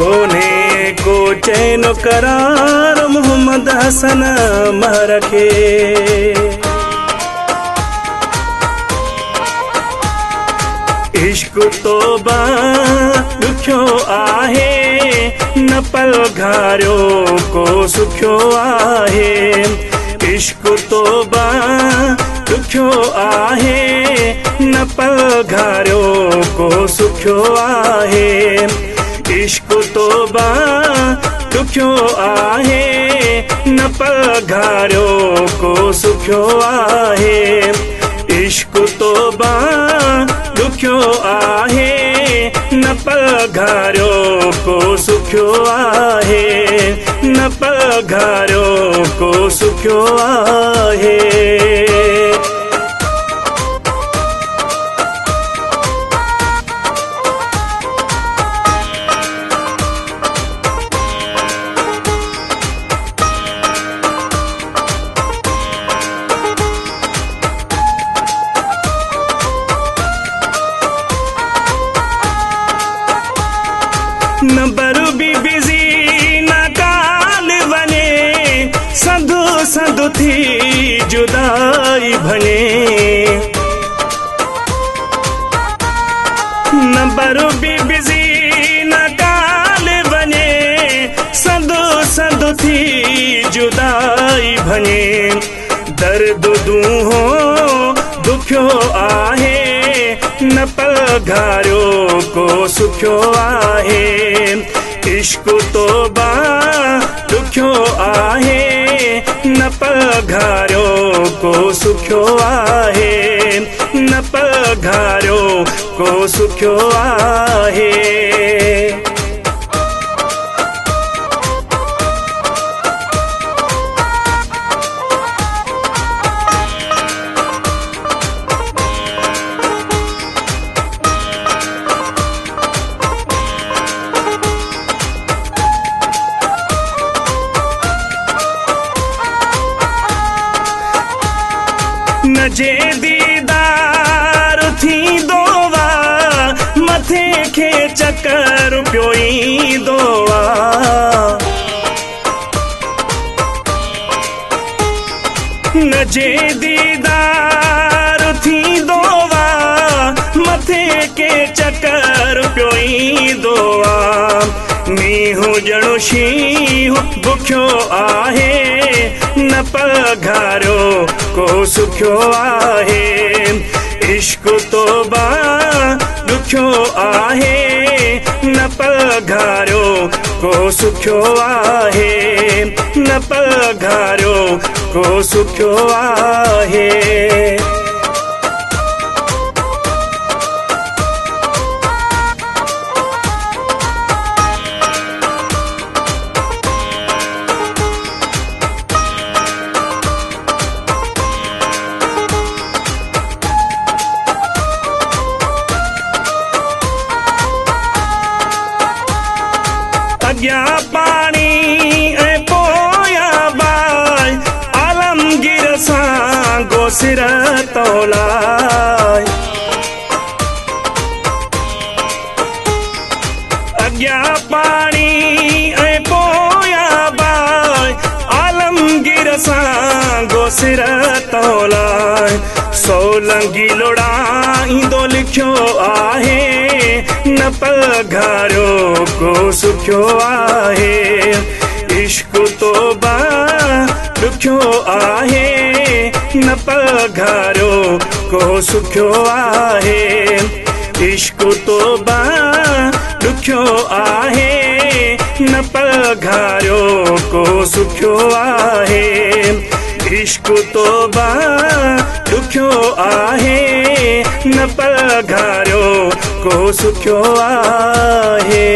कोने को चैन करार मोहम्मद हसन महरखे। इश्क तोबा दुख्यो आहे न पल घारियो को सुख्यो आहे। इश्क तोबा दुख्यो आहे न पल घारियो को सुख्यो आहे। इश्क तोबा दुख्यो आहे न पल घारियो को सुख्यो आहे। इश्क तोबा दुख्यो आहे न पल घारियो को सुख्यो आहे। न पल घारियो को सुख्यो आहे। न बरु भी बिजी न काल बने सदु सदु थी जुदाई भने। न बरु भी बिजी न काल बने सदु सदु थी जुदाई भने। दर्द दूहो दुख्यो आहे न पल घारियो को सुख्यो आहे। इश्क तोबा दुख्यो आहे न पल घारियो को सुख्यो आहे। न पल घारियो को सुख्यो आहे। न जे दीदार थी दोवा मथे खे चकर पियो ईंदोआ। न जे दीदार थी दोवा मथे के चकर पियो ईंदोआ। मींहुं ॼणो शींहुं बुख्यो आहे न पल घारियो को सुख्यो आहे। इश्क तोबा दुख्यो आहे न पल घारियो को सुख्यो आहे। न पल घारियो को सुख्यो आहे। अॻियां पाणी ऐं पोयां बाहि आलमगीर सां गोसिर तौलाए। अॻियां पाणी ऐं पोयां बाहि आलमगीर सां गोसिर तौलाए। सोलंगी लोड़ाईंदो लिखियो आहे न पल घारियो को सुख्यो आहे। इश्क तोबा दुख्यो आहे न पल घारियो को सुख्यो आहे। इश्क तोबा दुख्यो आहे न पल घारियो को सुख्यो आहे। इश्क तोबा दुख्यो आहे न पल घारियो को सुख्यो आहे।